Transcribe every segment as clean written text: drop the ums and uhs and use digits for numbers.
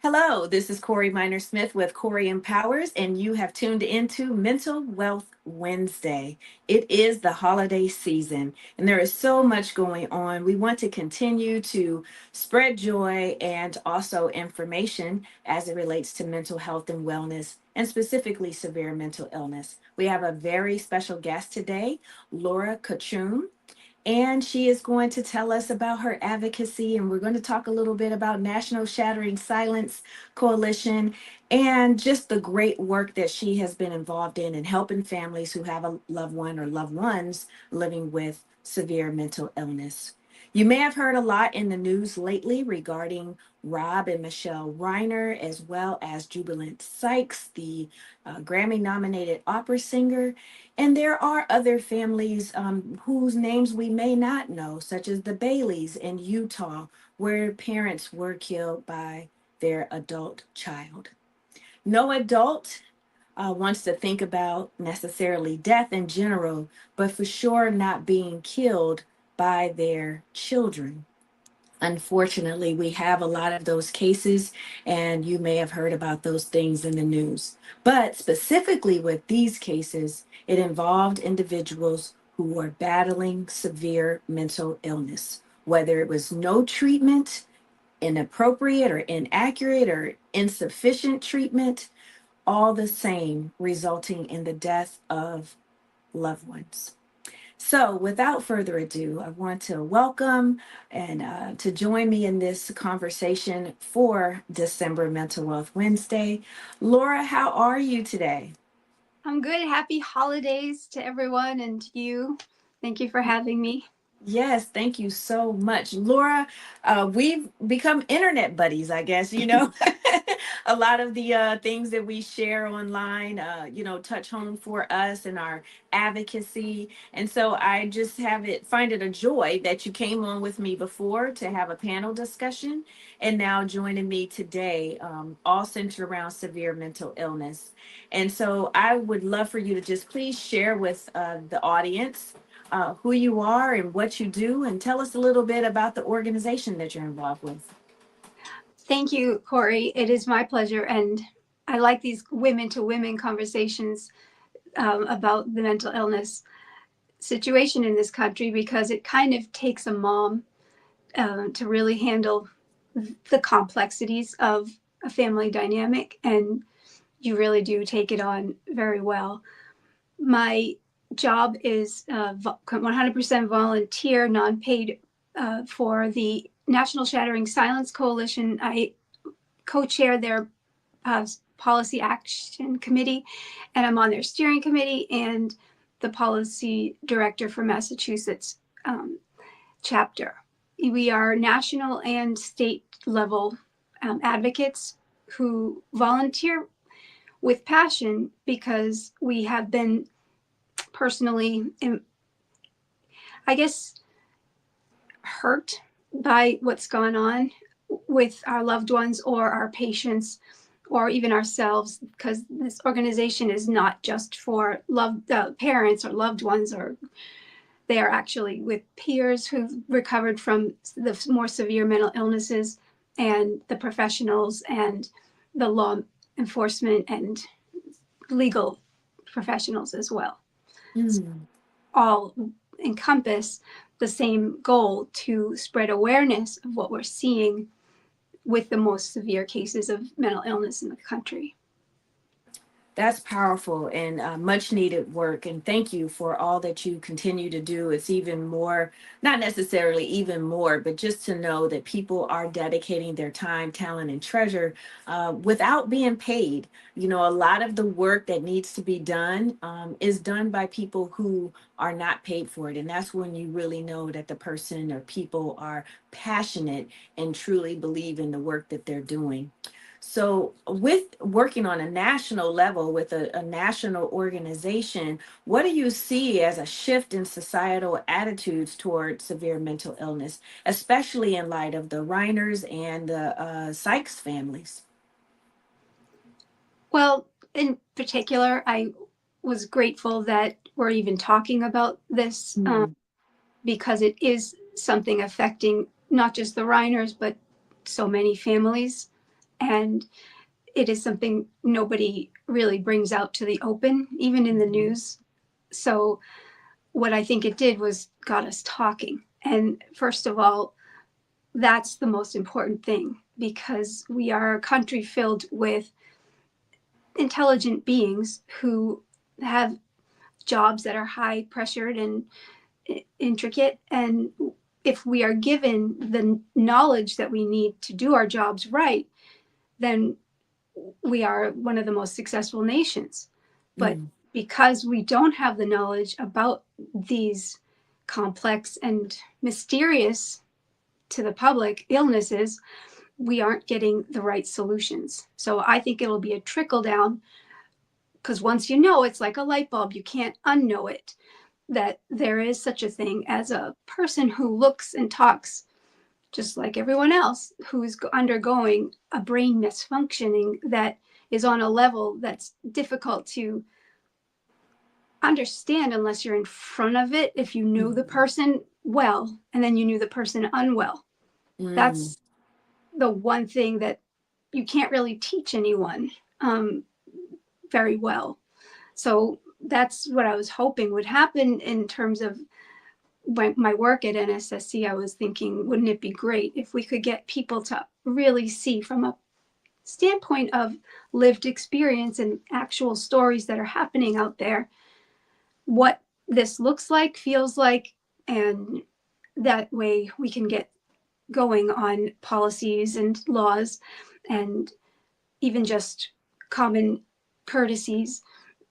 Hello, this is Corey Minor Smith with Corey Empowers, and you have tuned into Mental Wealth Wednesday. It is the holiday season, and there is so much going on. We want to continue to spread joy and also information as it relates to mental health and wellness, and specifically severe mental illness. We have a very special guest today, Laura Craciun. And she is going to tell us about her advocacy, and we're going to talk a little bit about National Shattering Silence Coalition and just the great work that she has been involved in helping families who have a loved one or loved ones living with severe mental illness. You may have heard a lot in the news lately regarding Rob and Michelle Reiner, as well as Jubilant Sykes, the Grammy nominated opera singer. And there are other families whose names we may not know, such as the Baileys in Utah, where parents were killed by their adult child. No adult wants to think about necessarily death in general, but for sure not being killed by their children. Unfortunately, we have a lot of those cases, and you may have heard about those things in the news. But specifically with these cases, it involved individuals who were battling severe mental illness, whether it was no treatment, inappropriate or inaccurate or insufficient treatment, all the same, resulting in the death of loved ones. So, without further ado, I want to welcome and to join me in this conversation for December Mental Wealth Wednesday. Laura, how are you today? I'm good. Happy holidays to everyone and to you. Thank you for having me. Yes, thank you so much. Laura, we've become internet buddies, I guess, you know. A lot of the things that we share online, touch home for us and our advocacy. And so I just find it a joy that you came on with me before to have a panel discussion and now joining me today, all centered around severe mental illness. And so I would love for you to just please share with the audience who you are and what you do, and tell us a little bit about the organization that you're involved with. Thank you, Corey. It is my pleasure. And I like these women to women conversations about the mental illness situation in this country because it kind of takes a mom to really handle the complexities of a family dynamic. And you really do take it on very well. My job is 100% volunteer, non-paid for the National Shattering Silence Coalition. I co-chair their policy action committee, and I'm on their steering committee and the policy director for Massachusetts chapter. We are national and state level advocates who volunteer with passion because we have been personally, I guess, hurt by what's gone on with our loved ones or our patients or even ourselves, because this organization is not just for parents or loved ones, or they are actually with peers who've recovered from the more severe mental illnesses and the professionals and the law enforcement and legal professionals as well. Mm. All encompass the same goal to spread awareness of what we're seeing with the most severe cases of mental illness in the country. That's powerful and much needed work. And thank you for all that you continue to do. It's even more, not necessarily even more, but just to know that people are dedicating their time, talent, and treasure without being paid. You know, a lot of the work that needs to be done is done by people who are not paid for it. And that's when you really know that the person or people are passionate and truly believe in the work that they're doing. So, with working on a national level with a national organization, what do you see as a shift in societal attitudes toward severe mental illness, especially in light of the Reiners and the Sykes families? Well, in particular, I was grateful that we're even talking about this Mm. because it is something affecting not just the Reiners, but so many families And it is something nobody really brings out to the open, even in the news. So what I think it did was got us talking. And first of all, that's the most important thing, because we are a country filled with intelligent beings who have jobs that are high pressured and intricate. And if we are given the knowledge that we need to do our jobs right, then we are one of the most successful nations. But because we don't have the knowledge about these complex and mysterious to the public illnesses, we aren't getting the right solutions. So I think it'll be a trickle down, because once you know, it's like a light bulb, you can't unknow it, that there is such a thing as a person who looks and talks just like everyone else, who's undergoing a brain misfunctioning that is on a level that's difficult to understand unless you're in front of it. If you know the person well and then you knew the person unwell, that's the one thing that you can't really teach anyone very well. So that's what I was hoping would happen in terms of my work at NSSC. I was thinking, wouldn't it be great if we could get people to really see from a standpoint of lived experience and actual stories that are happening out there, what this looks like, feels like, and that way we can get going on policies and laws and even just common courtesies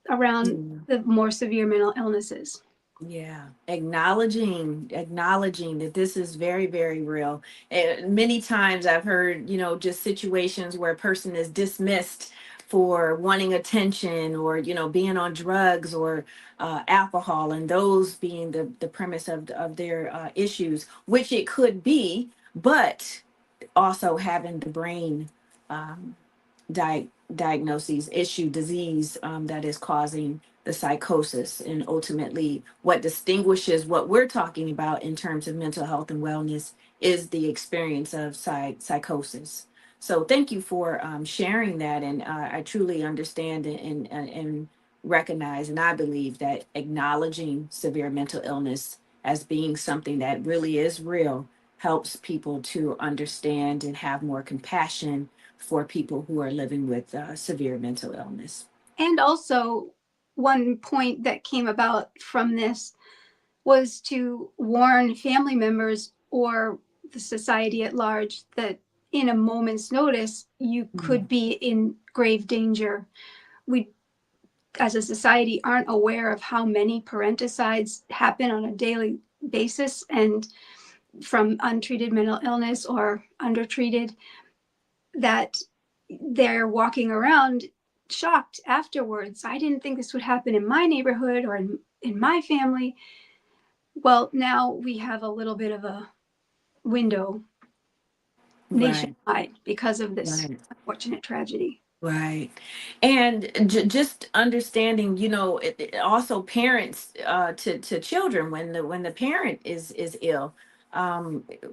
around the more severe mental illnesses. Yeah, acknowledging that this is very, very real. And many times I've heard, just situations where a person is dismissed for wanting attention or, being on drugs or alcohol, and those being the premise of their issues, which it could be, but also having the brain um, diagnoses, disease that is causing the psychosis. And ultimately, what distinguishes what we're talking about in terms of mental health and wellness is the experience of psychosis. So, thank you for sharing that. And I truly understand and recognize, and I believe that acknowledging severe mental illness as being something that really is real helps people to understand and have more compassion for people who are living with severe mental illness. And also, one point that came about from this was to warn family members or the society at large that in a moment's notice, you could be in grave danger. We, as a society, aren't aware of how many parenticides happen on a daily basis, and from untreated mental illness or undertreated, that they're walking around shocked afterwards. I didn't think this would happen in my neighborhood or in my family. Well, now we have a little bit of a window Right, nationwide because of this right. unfortunate tragedy. Right. And just understanding, also parents to children when the parent is ill.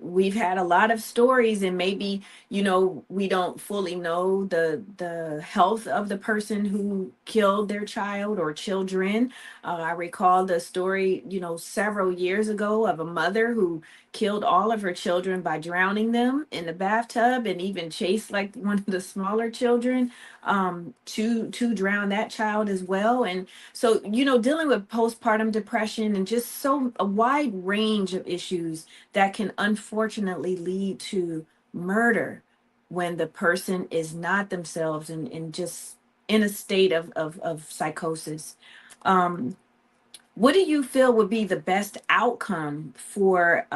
We've had a lot of stories, and maybe, we don't fully know the health of the person who killed their child or children. I recall the story, several years ago of a mother who killed all of her children by drowning them in the bathtub, and even chased like one of the smaller children to drown that child as well. And so, dealing with postpartum depression and just so a wide range of issues that can unfortunately lead to murder when the person is not themselves and just in a state of psychosis. um what do you feel would be the best outcome for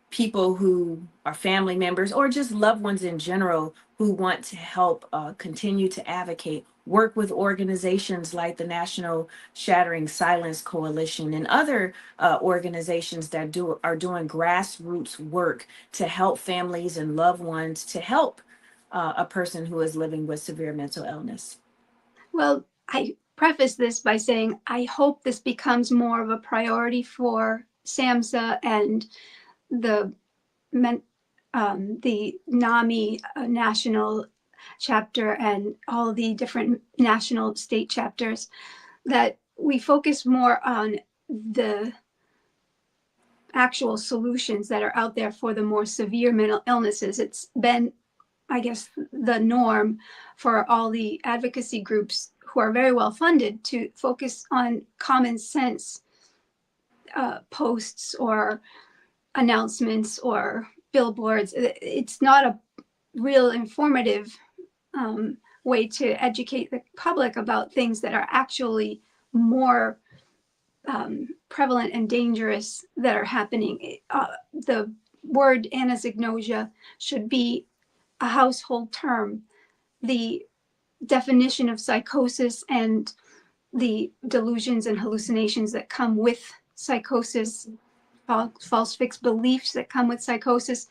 people who are family members or just loved ones in general who want to help continue to advocate, work with organizations like the National Shattering Silence Coalition and other organizations that are doing grassroots work to help families and loved ones to help a person who is living with severe mental illness? Well, I preface this by saying I hope this becomes more of a priority for SAMHSA and the the NAMI, National chapter and all the different national state chapters, that we focus more on the actual solutions that are out there for the more severe mental illnesses. It's been, I guess, the norm for all the advocacy groups who are very well funded to focus on common sense posts or announcements or billboards. It's not a real informative way to educate the public about things that are actually more prevalent and dangerous that are happening. The word anosognosia should be a household term. The definition of psychosis and the delusions and hallucinations that come with psychosis, false fixed beliefs that come with psychosis,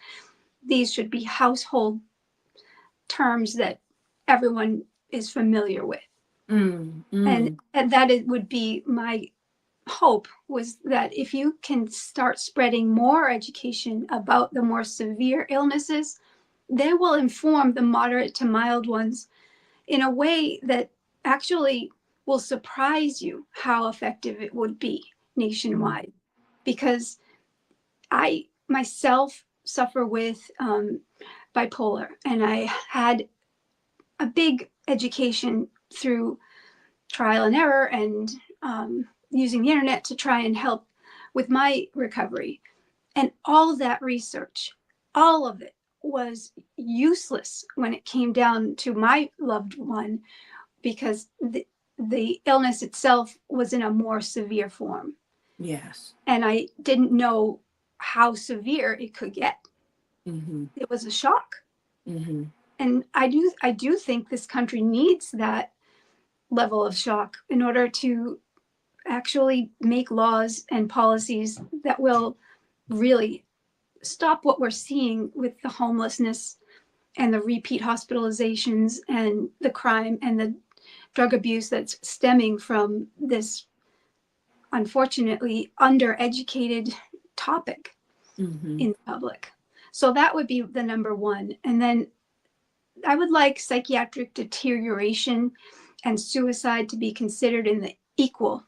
these should be household terms that everyone is familiar with. And that it would be my hope, was that if you can start spreading more education about the more severe illnesses, they will inform the moderate to mild ones in a way that actually will surprise you how effective it would be nationwide. Because I myself suffer with bipolar, and I had a big education through trial and error and using the internet to try and help with my recovery. And all that research, all of it, was useless when it came down to my loved one, because the illness itself was in a more severe form. Yes. And I didn't know how severe it could get. It was a shock. And I do think this country needs that level of shock in order to actually make laws and policies that will really stop what we're seeing with the homelessness and the repeat hospitalizations and the crime and the drug abuse that's stemming from this unfortunately undereducated topic in the public. So that would be the number one. And then I would like psychiatric deterioration and suicide to be considered in the equal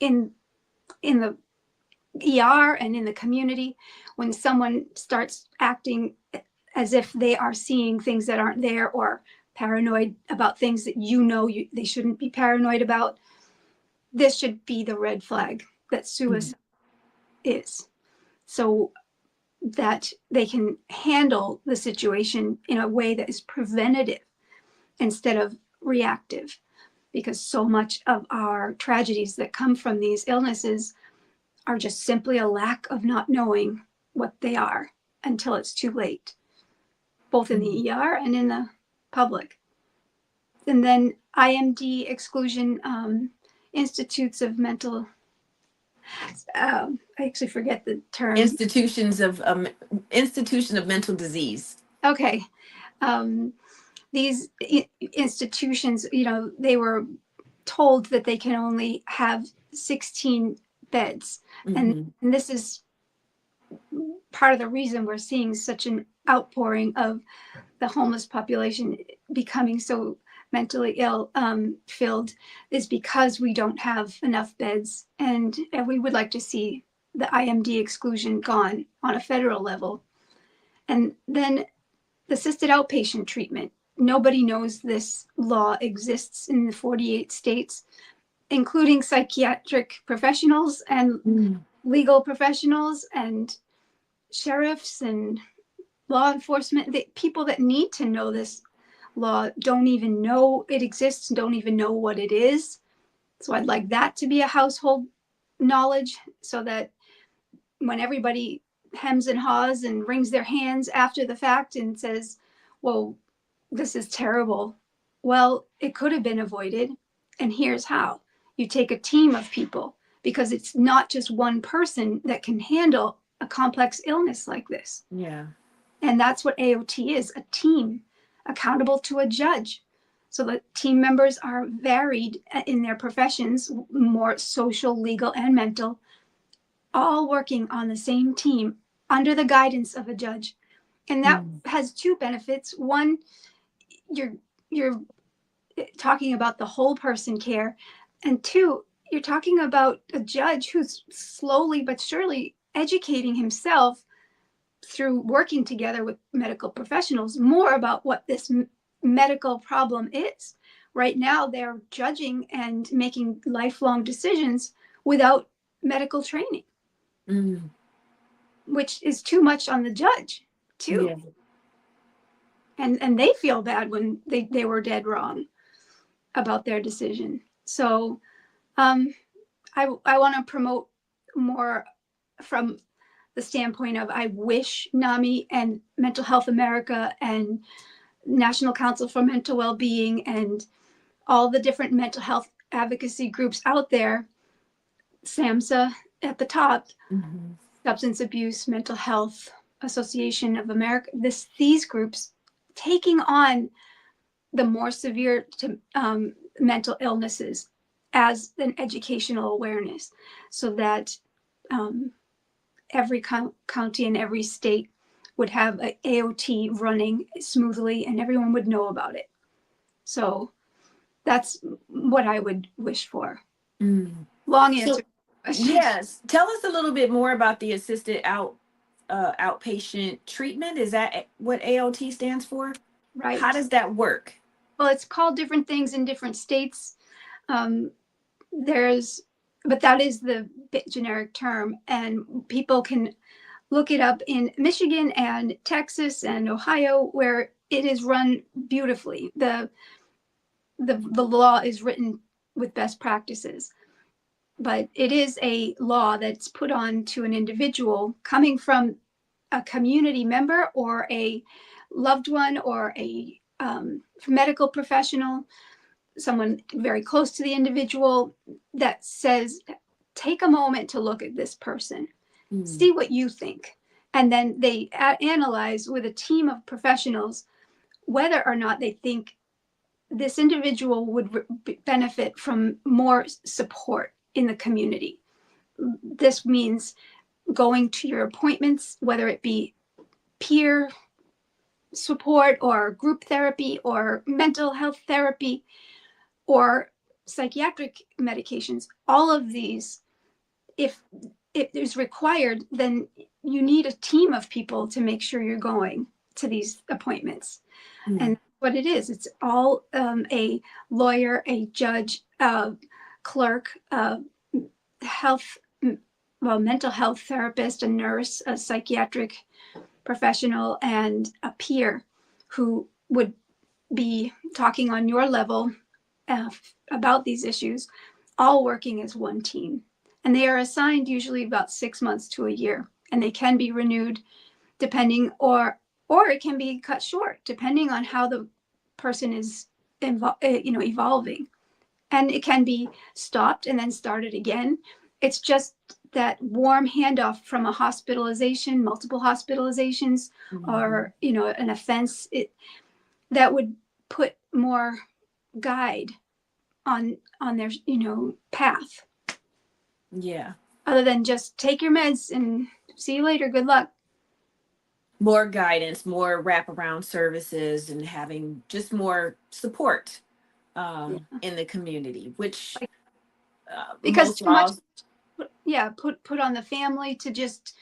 in the ER and in the community. When someone starts acting as if they are seeing things that aren't there, or paranoid about things that they shouldn't be paranoid about, this should be the red flag that suicide is, so that they can handle the situation in a way that is preventative instead of reactive. Because so much of our tragedies that come from these illnesses are just simply a lack of not knowing what they are until it's too late, both in the ER and in the public. And then IMD exclusion, institutes of mental, I actually forget the term. Institution of mental disease. Okay. These institutions, they were told that they can only have 16 beds. And this is part of the reason we're seeing such an outpouring of the homeless population becoming so mentally ill filled, is because we don't have enough beds. And we would like to see the IMD exclusion gone on a federal level. And then the assisted outpatient treatment. Nobody knows this law exists in the 48 states, including psychiatric professionals and legal professionals and sheriffs and law enforcement. The people that need to know this law don't even know it exists, don't even know what it is. So I'd like that to be a household knowledge, so that when everybody hems and haws and wrings their hands after the fact and says, well, this is terrible. Well, it could have been avoided. And here's how. You take a team of people, because it's not just one person that can handle a complex illness like this. Yeah. And that's what AOT is, a team accountable to a judge. So the team members are varied in their professions, more social, legal, and mental, all working on the same team under the guidance of a judge. And that has two benefits. One, you're talking about the whole person care, and two, you're talking about a judge who's slowly but surely educating himself through working together with medical professionals more about what this medical problem is. Right now, they're judging and making lifelong decisions without medical training, Mm. which is too much on the judge, too. Yeah. And they feel bad when they were dead wrong about their decision. So I want to promote more from the standpoint of I wish NAMI and Mental Health America and National Council for Mental Wellbeing and all the different mental health advocacy groups out there, SAMHSA at the top, Mm-hmm. Substance Abuse Mental Health Association of America, these groups taking on the more severe mental illnesses as an educational awareness, so that um, every county and every state would have an AOT running smoothly and everyone would know about it. So that's what I would wish for. Mm. Long So, answer. yes, tell us a little bit more about the outpatient treatment. Is that what AOT stands for? How Right. does that work? Well, it's called different things in different states. Um, there's, but that is the generic term, and people can look it up in Michigan and Texas and Ohio, where it is run beautifully. The law is written with best practices, but it is a law that's put on to an individual coming from a community member or a loved one or a medical professional, someone very close to the individual, that says, take a moment to look at this person, Mm. see what you think. And then they analyze with a team of professionals whether or not they think this individual would benefit from more support in the community. This means going to your appointments, whether it be peer support or group therapy or mental health therapy or psychiatric medications. All of these, if it is required, then you need a team of people to make sure you're going to these appointments. Mm. And what it is, it's all a lawyer, a judge, a clerk, a health, well, mental health therapist, a nurse, a psychiatric professional, and a peer who would be talking on your level uh, about these issues, all working as one team. And they are assigned usually about 6 months to a year, and they can be renewed depending, or it can be cut short depending on how the person is evolving, and it can be stopped and then started again. It's just that warm handoff from a hospitalization, multiple hospitalizations, Mhm. or an offense, that would put more guide on their path, Yeah. other than just take your meds and see you later, good luck. More guidance, more wraparound services, and having just more support Yeah. in the community, which Like, because most too much, laws. yeah, put on the family to just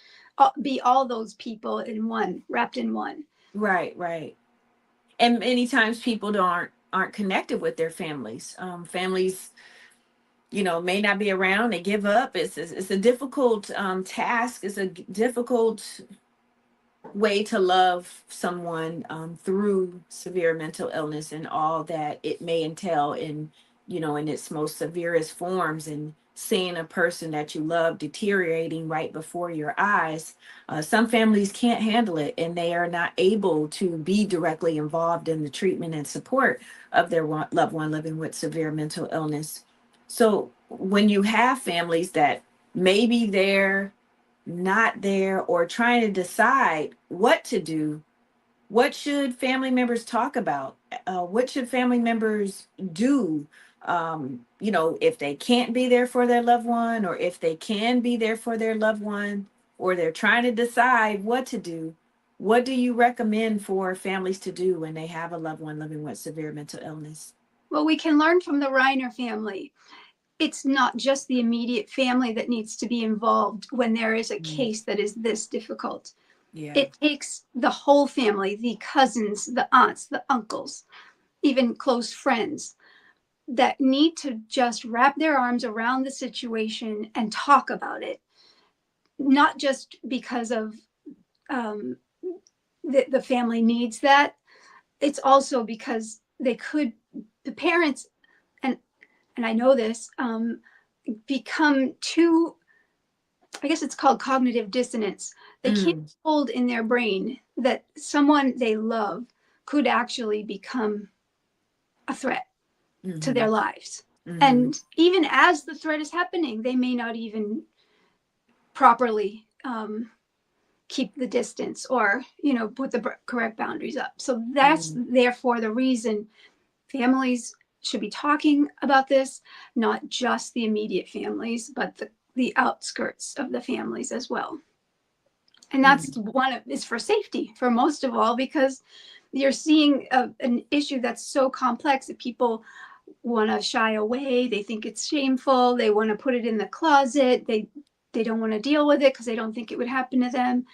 be all those people in one, wrapped in one. Right, right. And many times people aren't connected with their families. Families, may not be around. They give up. It's a difficult task. It's a difficult way to love someone through severe mental illness and all that it may entail in its most severest forms, and seeing a person that you love deteriorating right before your eyes. Some families can't handle it, and they are not able to be directly involved in the treatment and support of their loved one living with severe mental illness. So when you have families that maybe they're not there or trying to decide what to do, what should family members talk about? What should family members do? If they can't be there for their loved one, or if they can be there for their loved one, or they're trying to decide what to do, What do you recommend for families to do when they have a loved one living with severe mental illness? Well, we can learn from the Reiner family. It's not just the immediate family that needs to be involved when there is a Mm. case that is this difficult. Yeah. It takes the whole family, the cousins, the aunts, the uncles, even close friends, that need to just wrap their arms around the situation and talk about it. Not just because of um, the family needs that, it's also because the parents, and I know this, become too, I guess it's called cognitive dissonance. They can't Mm. hold in their brain that someone they love could actually become a threat to Mm-hmm. their lives. Mm-hmm. And even as the threat is happening, they may not even properly keep the distance or, put the correct boundaries up. So that's Mm-hmm. therefore the reason families should be talking about this, not just the immediate families, but the outskirts of the families as well. And that's is for safety for most of all, because you're seeing an issue that's so complex that people want to shy away. They think it's shameful. They want to put it in the closet. They don't want to deal with it because they don't think it would happen to them.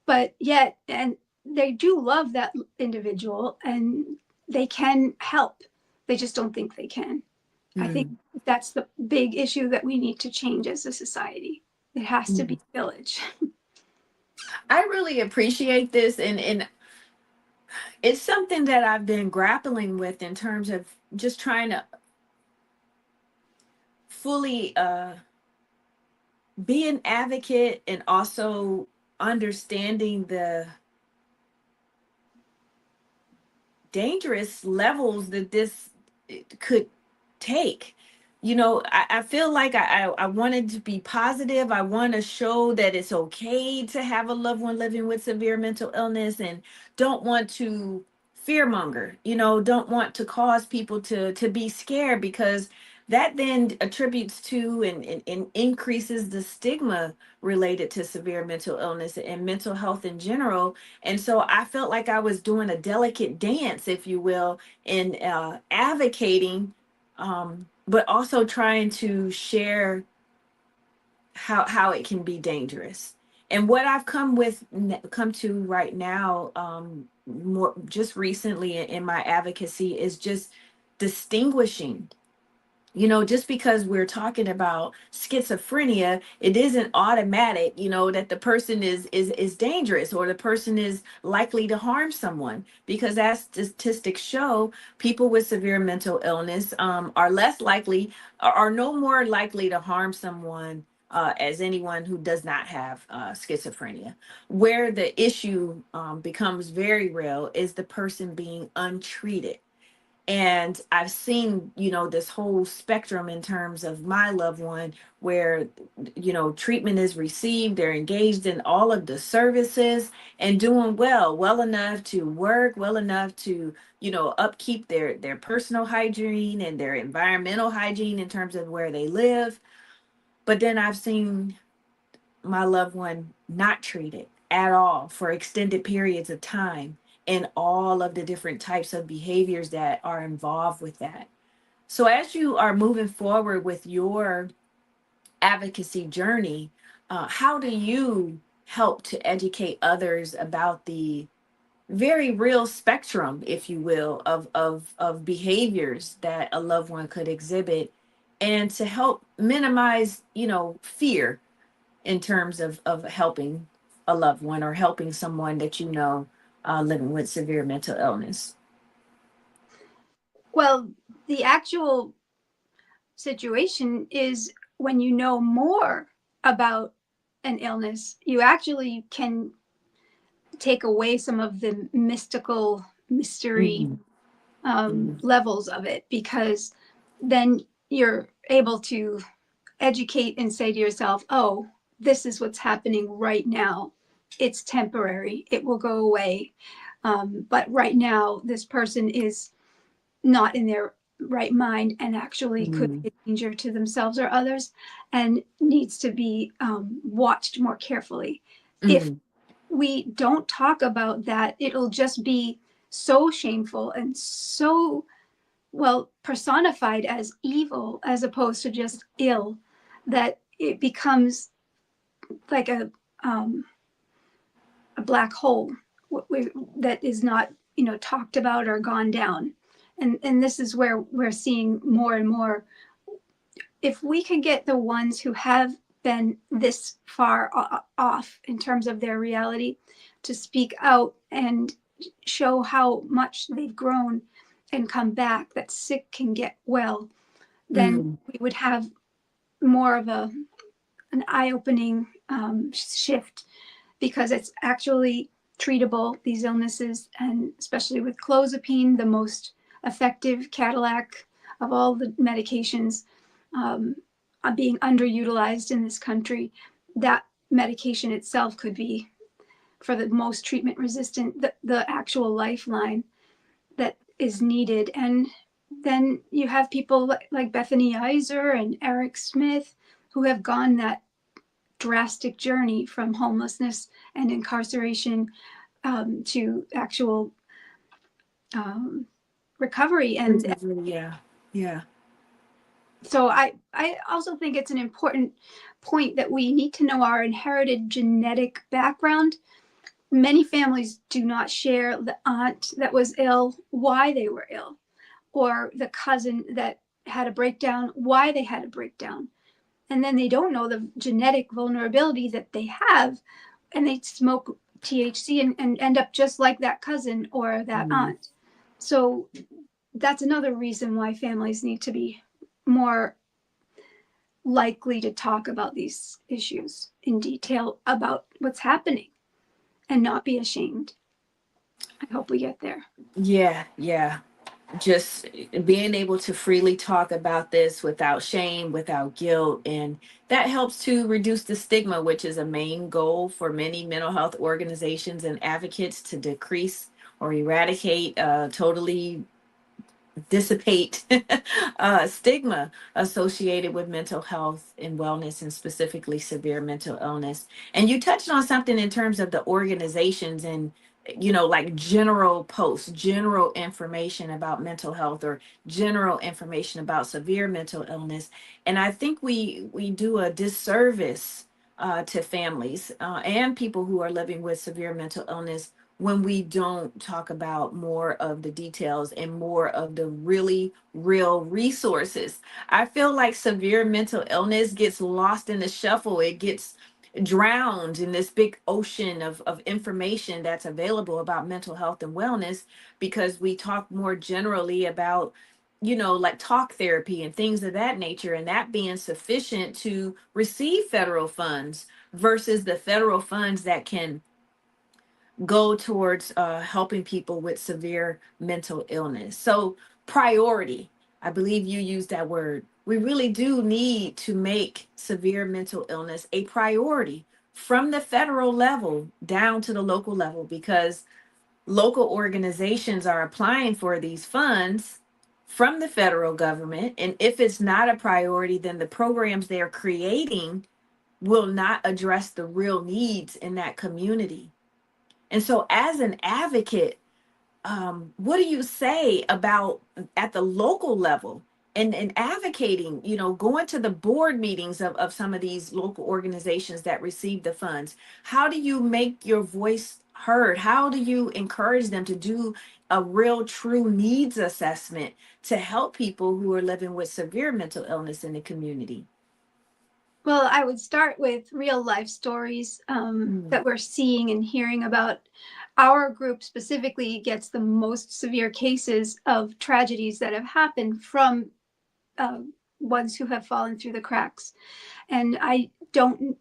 But yet, and they do love that individual and they can help. They just don't think they can. I think Mm-hmm. that's the big issue that we need to change as a society. It has to Mm-hmm. be village. I really appreciate this, and it's something that I've been grappling with in terms of just trying to fully be an advocate and also understanding the dangerous levels that this could take. I feel like I wanted to be positive. I want to show that it's okay to have a loved one living with severe mental illness, and don't want to fearmonger, don't want to cause people to be scared, because that then attributes to and increases the stigma related to severe mental illness and mental health in general. And so I felt like I was doing a delicate dance, if you will, in advocating, but also trying to share how it can be dangerous. And what I've come to right now, more just recently in my advocacy, is just distinguishing. Just because we're talking about schizophrenia, it isn't automatic, that the person is dangerous, or the person is likely to harm someone. Because as statistics show, people with severe mental illness are less likely, are no more likely to harm someone as anyone who does not have schizophrenia. Where the issue becomes very real is the person being untreated. And I've seen, this whole spectrum in terms of my loved one, where, treatment is received, they're engaged in all of the services and doing well enough to work, well enough to, upkeep their personal hygiene and their environmental hygiene in terms of where they live. But then I've seen my loved one not treated at all for extended periods of time, and all of the different types of behaviors that are involved with that. So, as you are moving forward with your advocacy journey, how do you help to educate others about the very real spectrum, if you will, of behaviors that a loved one could exhibit, and to help minimize, fear in terms of helping a loved one or helping someone that living with severe mental illness? Well, the actual situation is when you know more about an illness, you actually can take away some of the mystical mystery Mm-hmm. Mm-hmm. levels of it, because then you're able to educate and say to yourself, oh, this is what's happening right now. It's temporary, it will go away. But right now, this person is not in their right mind and actually could Mm-hmm. be a danger to themselves or others, and needs to be watched more carefully. If Mm-hmm. we don't talk about that, it'll just be so shameful and so, well, personified as evil as opposed to just ill, that it becomes like a black hole that is not, talked about or gone down. And this is where we're seeing more and more. If we could get the ones who have been this far off in terms of their reality to speak out and show how much they've grown and come back, that sick can get well, then Mm. we would have more of an eye-opening shift, because it's actually treatable, these illnesses, and especially with clozapine, the most effective Cadillac of all the medications, are being underutilized in this country. That medication itself could be, for the most treatment resistant, the actual lifeline that is needed. And then you have people like Bethany Iser and Eric Smith, who have gone that drastic journey from homelessness and incarceration to actual recovery. And Yeah. Yeah. so I also think it's an important point that we need to know our inherited genetic background. Many families do not share the aunt that was ill, why they were ill, or the cousin that had a breakdown, why they had a breakdown. And then they don't know the genetic vulnerability that they have, and they smoke THC and end up just like that cousin or that Mm. aunt. So that's another reason why families need to be more likely to talk about these issues in detail about what's happening and not be ashamed. I hope we get there. Yeah. Yeah. Just being able to freely talk about this without shame, without guilt. And that helps to reduce the stigma, which is a main goal for many mental health organizations and advocates, to decrease or eradicate, totally dissipate stigma associated with mental health and wellness, and specifically severe mental illness. And you touched on something in terms of the organizations and, like general posts, general information about mental health, or general information about severe mental illness. And I think we do a disservice to families and people who are living with severe mental illness when we don't talk about more of the details and more of the really real resources. I feel like severe mental illness gets lost in the shuffle. It gets drowned in this big ocean of information that's available about mental health and wellness, because we talk more generally about, like talk therapy and things of that nature, and that being sufficient to receive federal funds versus the federal funds that can go towards helping people with severe mental illness. So, priority, I believe you used that word. We really do need to make severe mental illness a priority from the federal level down to the local level, because local organizations are applying for these funds from the federal government. And if it's not a priority, then the programs they're creating will not address the real needs in that community. And so, as an advocate, what do you say about at the local level and advocating, going to the board meetings of some of these local organizations that receive the funds? How do you make your voice heard? How do you encourage them to do a real, true needs assessment to help people who are living with severe mental illness in the community? Well, I would start with real life stories Mm. that we're seeing and hearing about. Our group specifically gets the most severe cases of tragedies that have happened from uh, ones who have fallen through the cracks. And I don't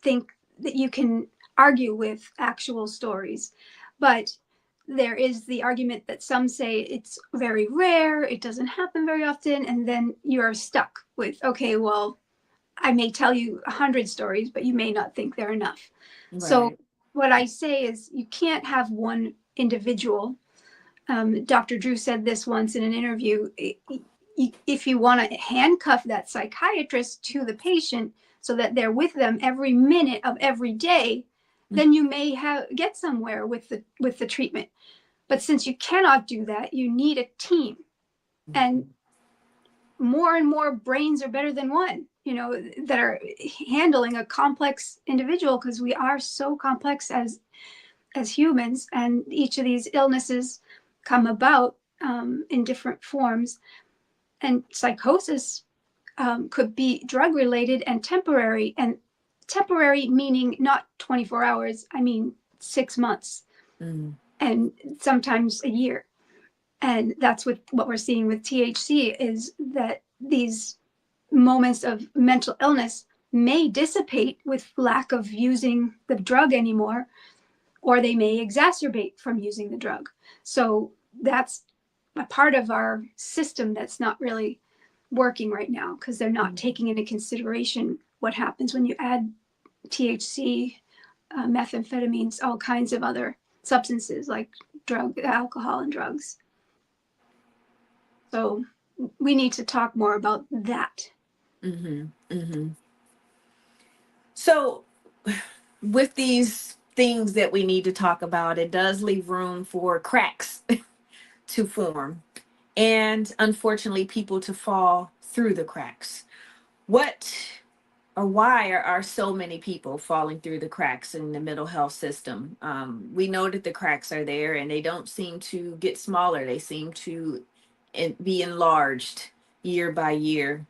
think that you can argue with actual stories. But there is the argument that some say it's very rare, it doesn't happen very often. And then you're stuck with, okay, well, I may tell you 100 stories, but you may not think they're enough. So Right. what I say is you can't have one individual. Dr. Drew said this once in an interview. If you want to handcuff that psychiatrist to the patient so that they're with them every minute of every day, then you may get somewhere with the treatment. But since you cannot do that, you need a team, and more brains are better than one, that are handling a complex individual, because we are so complex as humans, and each of these illnesses come about in different forms. And psychosis could be drug related and temporary meaning not 24 hours, I mean 6 months, and sometimes a year. And that's what we're seeing with THC, is that these moments of mental illness may dissipate with lack of using the drug anymore, or they may exacerbate from using the drug. So that's a part of our system that's not really working right now, because they're not taking into consideration what happens when you add THC, methamphetamines, all kinds of other substances like alcohol and drugs. So we need to talk more about that. So with these things that we need to talk about, it does leave room for cracks to form, and unfortunately people to fall through the cracks. What or why are so many people falling through the cracks in the mental health system? We know that the cracks are there, and they don't seem to get smaller. They seem to be enlarged year by year,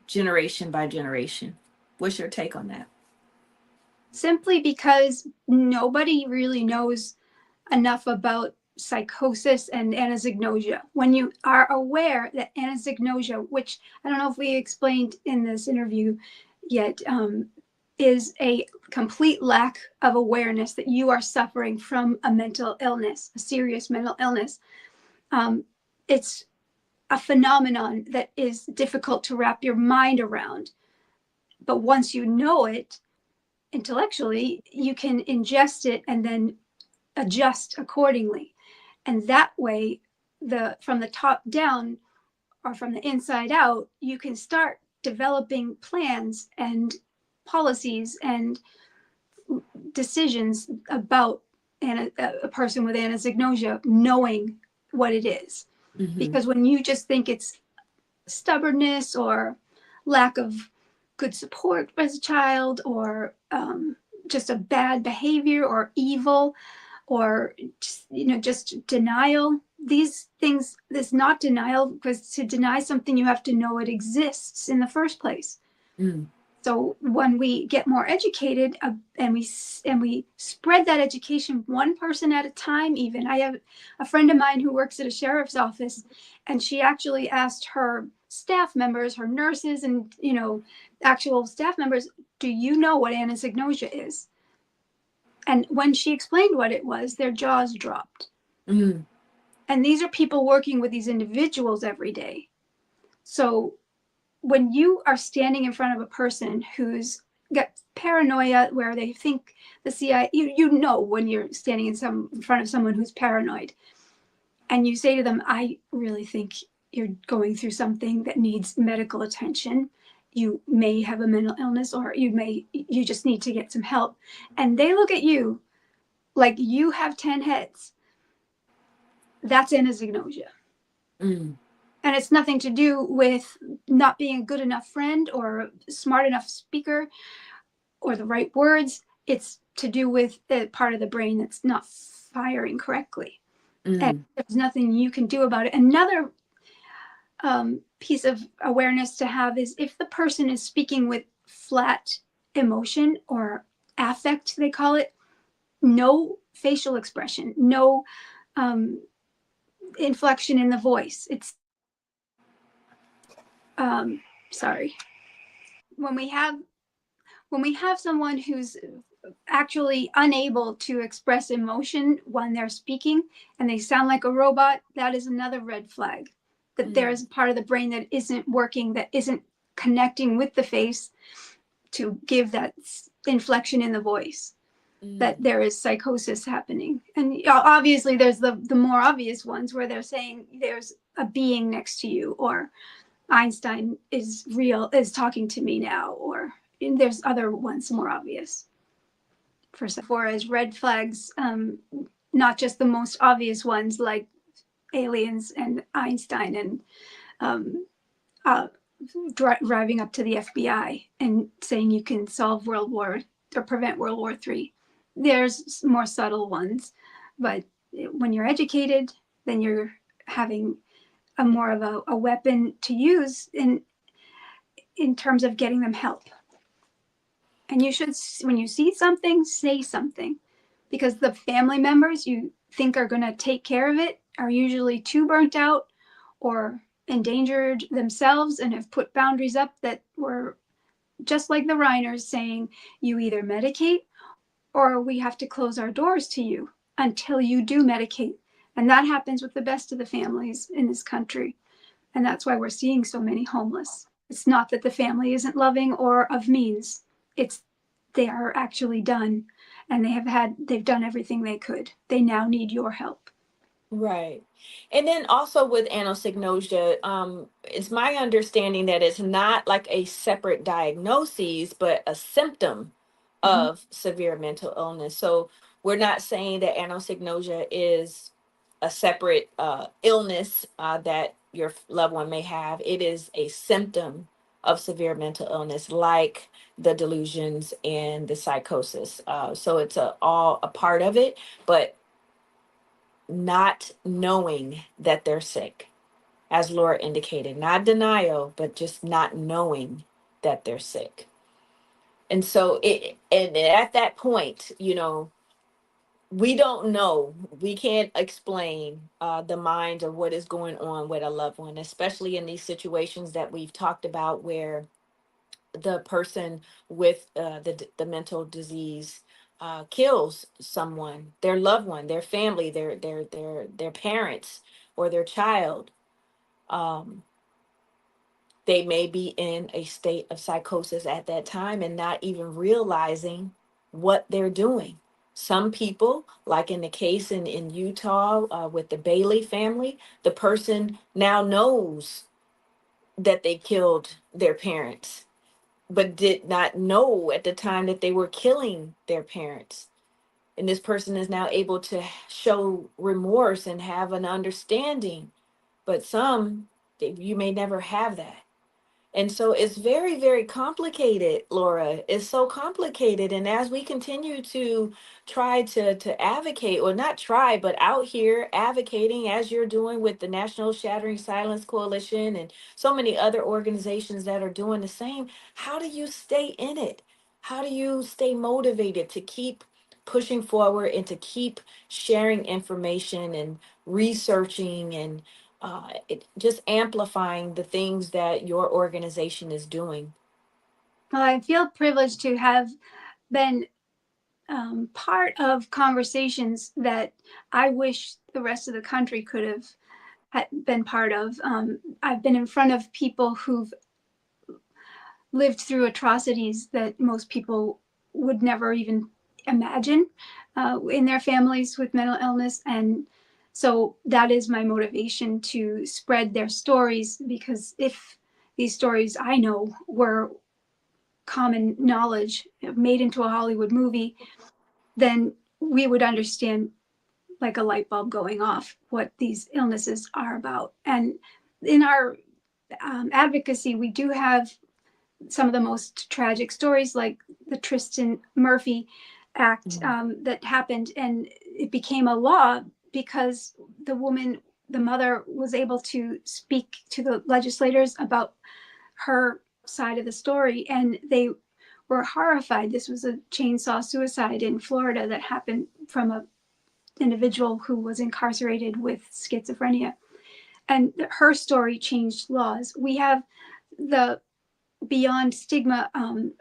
generation by generation. What's your take on that? Simply because nobody really knows enough about psychosis and anosognosia. When you are aware that anosognosia, which I don't know if we explained in this interview yet, is a complete lack of awareness that you are suffering from a mental illness, a serious mental illness. It's a phenomenon that is difficult to wrap your mind around. But once you know it intellectually, you can ingest it and then adjust accordingly. And that way, from the top down or from the inside out, you can start developing plans and policies and decisions about a person with anosognosia, knowing what it is. Because when you just think it's stubbornness or lack of good support as a child, or just a bad behavior or evil, or just denial, these things, this not denial, because to deny something you have to know it exists in the first place. So when we get more educated, and we spread that education one person at a time, even I have a friend of mine who works at a sheriff's office, and she actually asked her staff members, her nurses, and actual staff members, do you know what anosognosia is? And when she explained what it was, their jaws dropped. And these are people working with these individuals every day. So when you are standing in front of a person who's got paranoia, where they think the CIA, when you're standing in front of someone who's paranoid, and you say to them, I really think you're going through something that needs medical attention. You may have a mental illness, or you just need to get some help. And they look at you like you have 10 heads. That's anosognosia. And it's nothing to do with not being a good enough friend or smart enough speaker or the right words. It's to do with the part of the brain that's not firing correctly. And there's nothing you can do about it. Another piece of awareness to have is, if the person is speaking with flat emotion or affect, they call it, no facial expression, no inflection in the voice. It's sorry. When we have someone who's actually unable to express emotion when they're speaking, and they sound like a robot, that is another red flag, that there is a part of the brain that isn't working, that isn't connecting with the face to give that inflection in the voice, that there is psychosis happening. And obviously there's the more obvious ones, where they're saying there's a being next to you, or Einstein is real, is talking to me now, or there's other ones more obvious. for as red flags, not just the most obvious ones like aliens and Einstein and um, uh, driving up to the FBI and saying you can solve World War or prevent World War III. There's more subtle ones, but when you're educated, then you're having a more of a weapon to use in terms of getting them help. And you should, when you see something, say something, because the family members you think are going to take care of it are usually too burnt out or endangered themselves and have put boundaries up that were just like the Reiners saying, you either medicate or we have to close our doors to you until you do medicate. And that happens with the best of the families in this country. And that's why we're seeing so many homeless. It's not that the family isn't loving or of means. It's they are actually done and they've done everything they could. They now need your help. Right. And then also with anosognosia, it's my understanding that it's not like a separate diagnosis, but a symptom Mm-hmm. of severe mental illness. So we're not saying that anosognosia is a separate illness that your loved one may have. It is a symptom of severe mental illness, like the delusions and the psychosis. So it's all a part of it, but not knowing that they're sick, as Laura indicated, not denial, but just not knowing that they're sick. And so and at that point, we don't know. We can't explain the mind of what is going on with a loved one, especially in these situations that we've talked about where the person with the mental disease kills someone, their loved one, their family, their parents, or their child. Um, they may be in a state of psychosis at that time and not even realizing what they're doing. Some people, like in the case in Utah with the Bailey family, the person now knows that they killed their parents but did not know at the time that they were killing their parents. And this person is now able to show remorse and have an understanding. But some, you may never have that. And so it's very, very complicated, Laura. It's so complicated. And as we continue to try to advocate, or not try, but out here advocating as you're doing with the National Shattering Silence Coalition and so many other organizations that are doing the same, how do you stay in it? How do you stay motivated to keep pushing forward and to keep sharing information and researching and just amplifying the things that your organization is doing? Well, I feel privileged to have been part of conversations that I wish the rest of the country could have been part of. I've been in front of people who've lived through atrocities that most people would never even imagine in their families with mental illness. And so that is my motivation to spread their stories, because if these stories I know were common knowledge made into a Hollywood movie, then we would understand, like a light bulb going off, what these illnesses are about. And in our advocacy, we do have some of the most tragic stories, like the Tristan Murphy Act Mhm. that happened, and it became a law because the mother, was able to speak to the legislators about her side of the story, and they were horrified. This was a chainsaw suicide in Florida that happened from an individual who was incarcerated with schizophrenia, and her story changed laws. We have the Beyond Stigma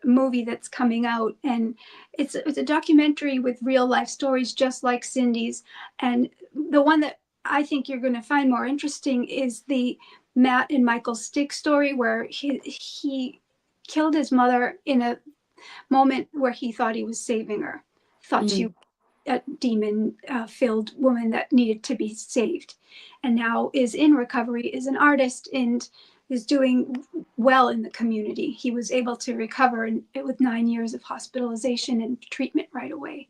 movie that's coming out, and it's a documentary with real life stories just like Cindy's. And the one that I think you're going to find more interesting is the Matt and Michael Stick story, where he killed his mother in a moment where he thought he was saving her, thought she Mm. was a demon filled woman that needed to be saved, and now is in recovery, is an artist, and is doing well in the community. He was able to recover with 9 years of hospitalization and treatment right away.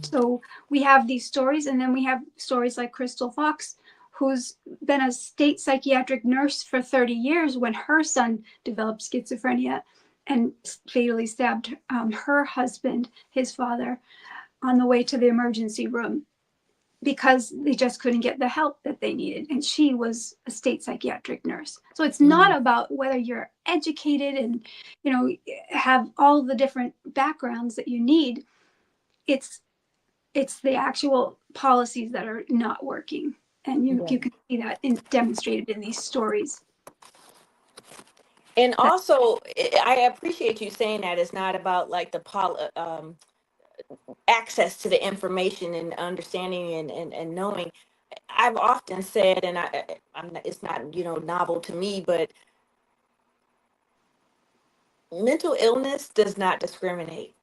So we have these stories, and then we have stories like Crystal Fox, who's been a state psychiatric nurse for 30 years when her son developed schizophrenia and fatally stabbed her husband, his father, on the way to the emergency room because they just couldn't get the help that they needed. And she was a state psychiatric nurse. So it's not about whether you're educated and, you know, have all the different backgrounds that you need. It's the actual policies that are not working. And you can see that demonstrated in these stories. And also, I appreciate you saying that it's not about like the access to the information and understanding and knowing. I've often said, and it's not, novel to me, but mental illness does not discriminate.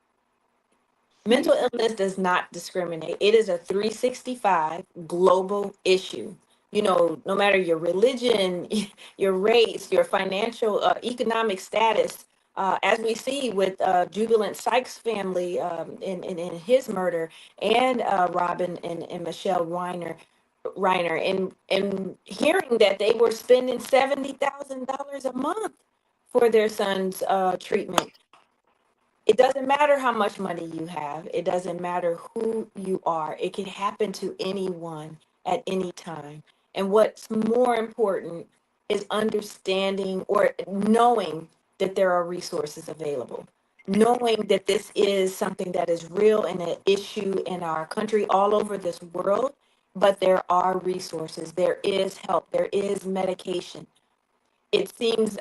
Mental illness does not discriminate. It is a 365 global issue. No matter your religion, your race, your financial, economic status, as we see with Jubilant Sykes' family in his murder, and Robin and Michelle Reiner, and hearing that they were spending $70,000 a month for their son's treatment. It doesn't matter how much money you have. It doesn't matter who you are. It can happen to anyone at any time. And what's more important is understanding or knowing that there are resources available. Knowing that this is something that is real and an issue in our country, all over this world, but there are resources. There is help. There is medication. It seems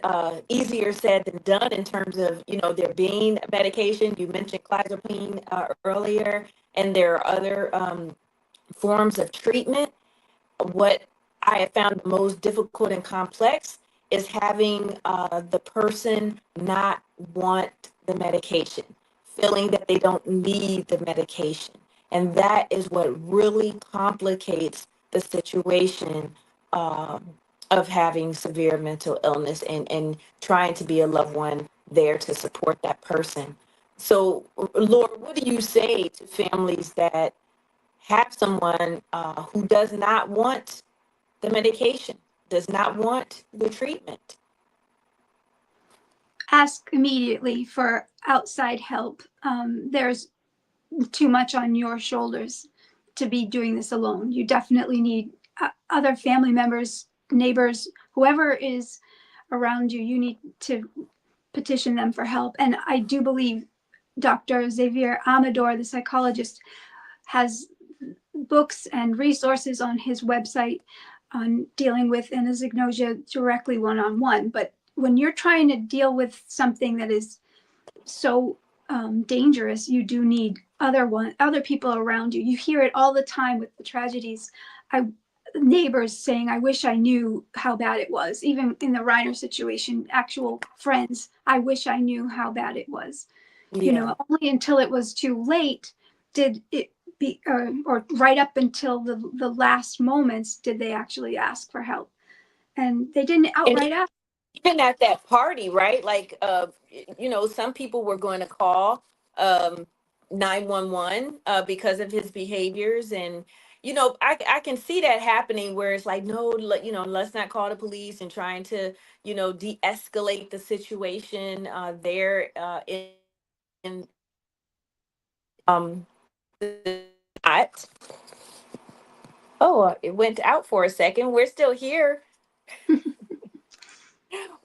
easier said than done in terms of, there being medication. You mentioned clozapine earlier, and there are other forms of treatment. What I have found the most difficult and complex is having the person not want the medication, feeling that they don't need the medication. And that is what really complicates the situation of having severe mental illness and trying to be a loved one there to support that person. So, Laura, what do you say to families that have someone who does not want the medication, does not want the treatment? Ask immediately for outside help. There's too much on your shoulders to be doing this alone. You definitely need other family members, neighbors, whoever is around you. You need to petition them for help. And I do believe Dr. Xavier Amador, the psychologist, has books and resources on his website on dealing with anosognosia directly one-on-one. But when you're trying to deal with something that is so dangerous, you do need other people around you. You hear it all the time with the tragedies. Neighbors saying, "I wish I knew how bad it was." Even in the Reiner situation, actual friends, "I wish I knew how bad it was." Yeah. Only until it was too late did it be, or right up until the last moments did they actually ask for help, and they didn't And outright ask. even at that party, right? Like, some people were going to call um, 911 because of his behaviors. And, I can see that happening where it's like, no, let's not call the police, and trying to, de-escalate the situation there in not. Oh, it went out for a second. We're still here.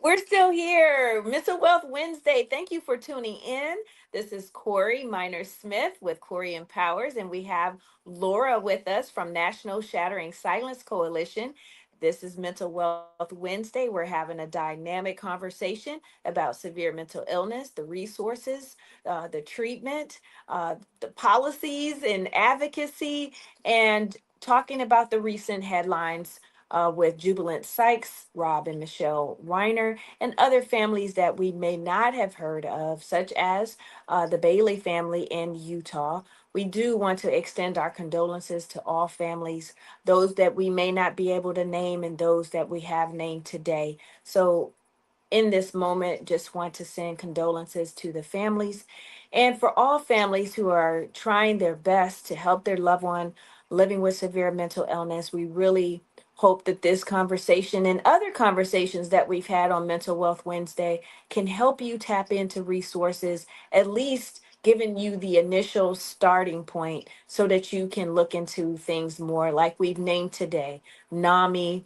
We're still here. Mental Wealth Wednesday. Thank you for tuning in. This is Corey Minor Smith with Corey Empowers, and we have Laura with us from National Shattering Silence Coalition. This is Mental Wealth Wednesday. We're having a dynamic conversation about severe mental illness, the resources, the treatment, the policies and advocacy, and talking about the recent headlines with Jubilant Sykes, Rob and Michelle Reiner, and other families that we may not have heard of, such as the Bailey family in Utah, we do want to extend our condolences to all families, those that we may not be able to name and those that we have named today. So in this moment, just want to send condolences to the families and for all families who are trying their best to help their loved one living with severe mental illness. We really hope that this conversation and other conversations that we've had on Mental Wealth Wednesday can help you tap into resources, at least giving you the initial starting point so that you can look into things more like we've named today: NAMI,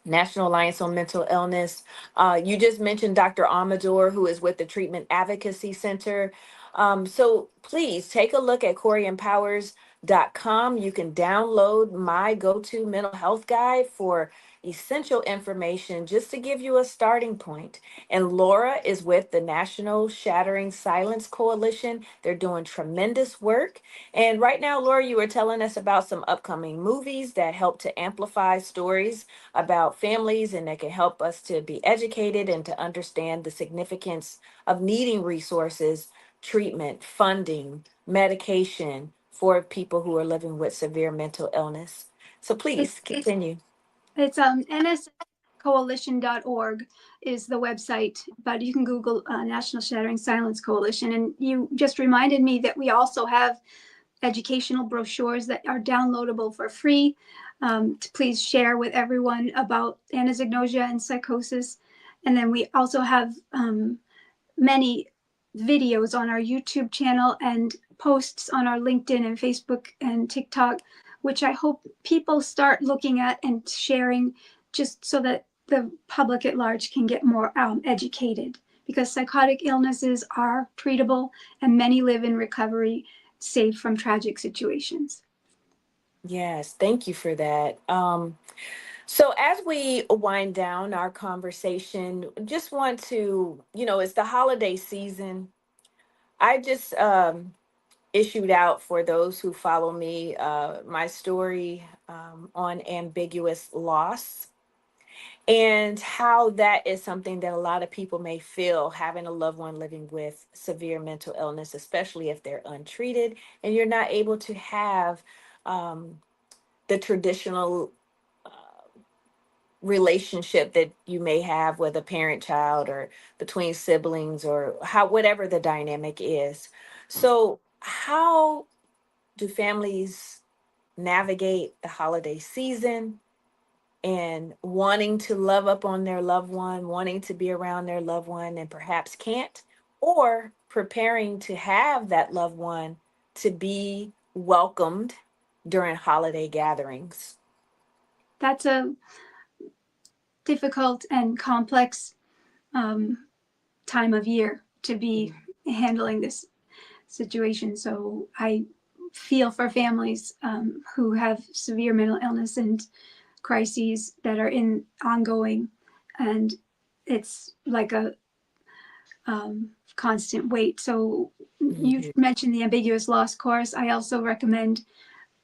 National Alliance on Mental Illness. You just mentioned Dr. Amador, who is with the Treatment Advocacy Center. So please take a look at CoreyEmpowers.com. You can download my go-to mental health guide for essential information just to give you a starting point. And Laura is with the National Shattering Silence Coalition. They're doing tremendous work. And right now, Laura, you were telling us about some upcoming movies that help to amplify stories about families and that can help us to be educated and to understand the significance of needing resources, treatment, funding, medication for people who are living with severe mental illness. So please It's continue. it's nscoalition.org is the website, but you can Google National Shattering Silence Coalition. And you just reminded me that we also have educational brochures that are downloadable for free, to please share with everyone about anosognosia and psychosis. And then we also have many videos on our YouTube channel and posts on our LinkedIn and Facebook and TikTok, which I hope people start looking at and sharing, just so that the public at large can get more educated, because psychotic illnesses are treatable and many live in recovery, safe from tragic situations. Yes, thank you for that. So as we wind down our conversation, just want to, it's the holiday season. I just issued out for those who follow me my story on ambiguous loss and how that is something that a lot of people may feel having a loved one living with severe mental illness, especially if they're untreated and you're not able to have um, the traditional relationship that you may have with a parent child or between siblings or how whatever the dynamic is. So how do families navigate the holiday season and wanting to love up on their loved one, wanting to be around their loved one and perhaps can't, or preparing to have that loved one to be welcomed during holiday gatherings? That's a difficult and complex um, time of year to be handling this situation. So I feel for families who have severe mental illness and crises that are in ongoing, and it's like a constant weight. So you Mhm. mentioned the ambiguous loss course. I also recommend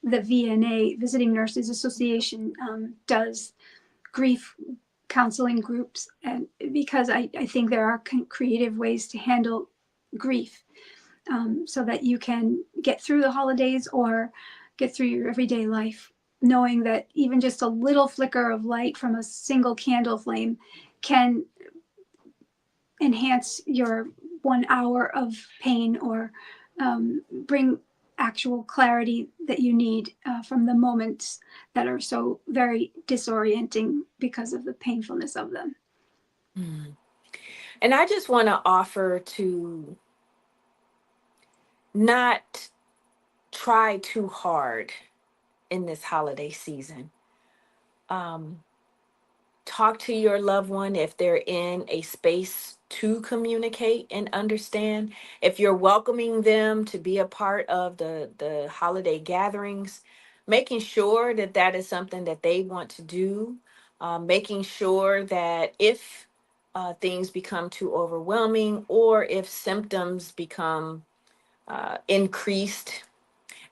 the VNA, Visiting Nurses Association, does grief counseling groups, and because I think there are creative ways to handle grief, so that you can get through the holidays or get through your everyday life, knowing that even just a little flicker of light from a single candle flame can enhance your 1 hour of pain, or bring actual clarity that you need from the moments that are so very disorienting because of the painfulness of them. Mm. And I just want to offer to not try too hard in this holiday season. Um, Talk to your loved one if they're in a space to communicate and understand. If you're welcoming them to be a part of the holiday gatherings, making sure that that is something that they want to do, making sure that if things become too overwhelming or if symptoms become increased,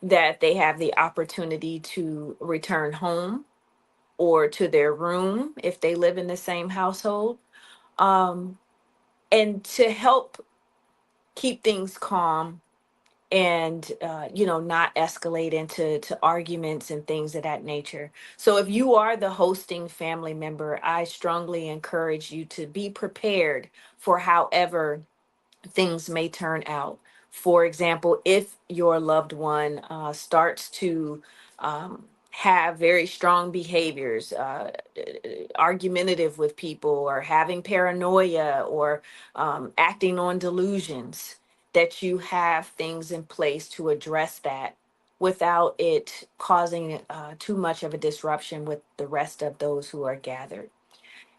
that they have the opportunity to return home or to their room if they live in the same household, um, and to help keep things calm and not escalate into arguments and things of that nature. So if you are the hosting family member, I strongly encourage you to be prepared for however things may turn out. For example, if your loved one starts to have very strong behaviors, argumentative with people, or having paranoia, or acting on delusions, that you have things in place to address that without it causing too much of a disruption with the rest of those who are gathered.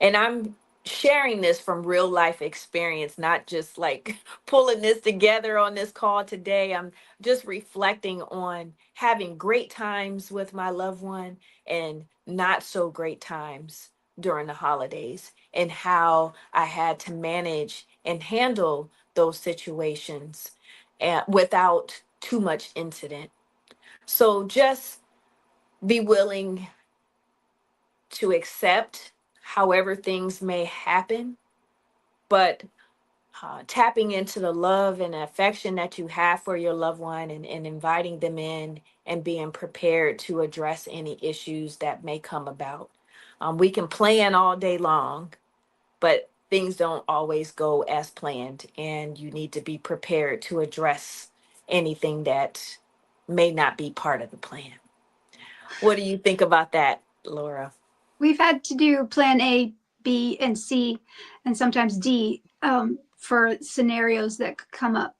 And I'm sharing this from real life experience, not just like pulling this together on this call today. I'm just reflecting on having great times with my loved one and not so great times during the holidays, and how I had to manage and handle those situations without too much incident. So just be willing to accept however things may happen, but tapping into the love and affection that you have for your loved one, and inviting them in and being prepared to address any issues that may come about. We can plan all day long, but things don't always go as planned, and you need to be prepared to address anything that may not be part of the plan. What do you think about that, Laura? We've had to do plan A, B, and C, and sometimes D, for scenarios that could come up.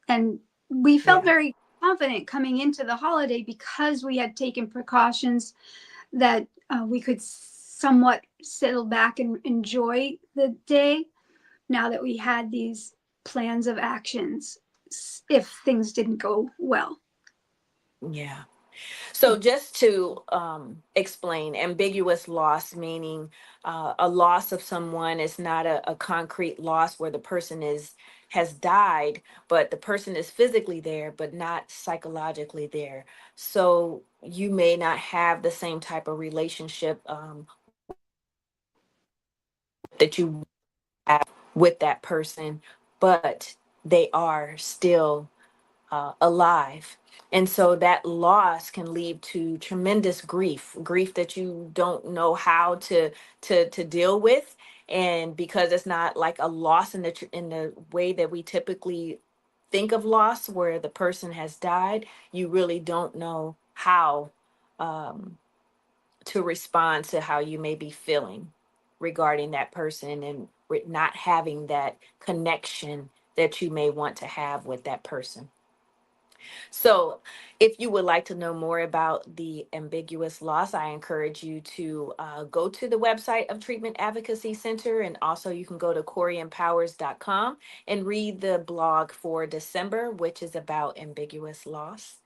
And we felt Yeah. very confident coming into the holiday because we had taken precautions that we could somewhat settle back and enjoy the day now that we had these plans of actions if things didn't go well. Yeah. So just to explain, ambiguous loss, meaning a loss of someone is not a concrete loss where the person has died, but the person is physically there, but not psychologically there. So you may not have the same type of relationship that you have with that person, but they are still alive. And so that loss can lead to tremendous grief that you don't know how to deal with. And because it's not like a loss in the way that we typically think of loss, where the person has died, you really don't know how um, to respond to how you may be feeling regarding that person, and not having that connection that you may want to have with that person. So, if you would like to know more about the ambiguous loss, I encourage you to go to the website of Treatment Advocacy Center, and also you can go to CoreyEmpowers.com and read the blog for December, which is about ambiguous loss.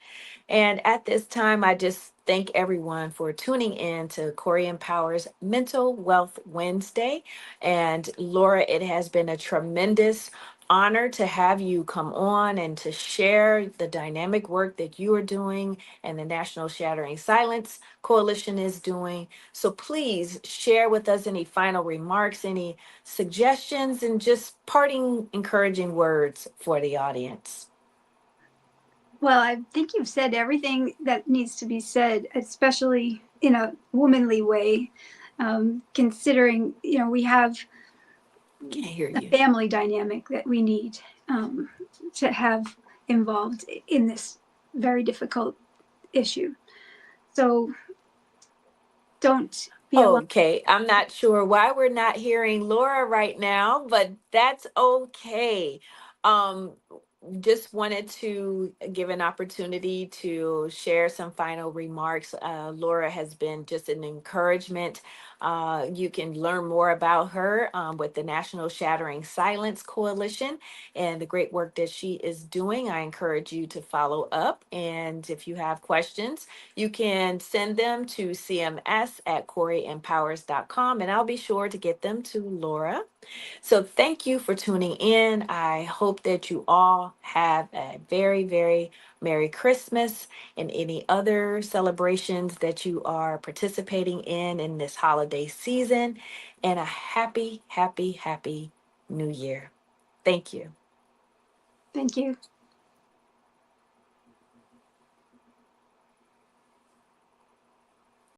And at this time, I just thank everyone for tuning in to Corey Empowers Mental Wealth Wednesday. And Laura, it has been a tremendous honor to have you come on and to share the dynamic work that you are doing and the National Shattering Silence Coalition is doing. So please share with us any final remarks, any suggestions, and just parting encouraging words for the audience. Well, I think you've said everything that needs to be said, especially in a womanly way, considering, we have Can't hear a you. family dynamic that we need um, to have involved in this very difficult issue. So don't be alone. Okay, I'm not sure why we're not hearing Laura right now, but that's okay. Um, just wanted to give an opportunity to share some final remarks. Laura has been just an encouragement. You can learn more about her with the National Shattering Silence Coalition and the great work that she is doing. I encourage you to follow up. And if you have questions, you can send them to cms@coreyempowers.com, and I'll be sure to get them to Laura. So thank you for tuning in. I hope that you all have a very, very Merry Christmas and any other celebrations that you are participating in this holiday season, and a happy, happy, happy New Year. Thank you. Thank you.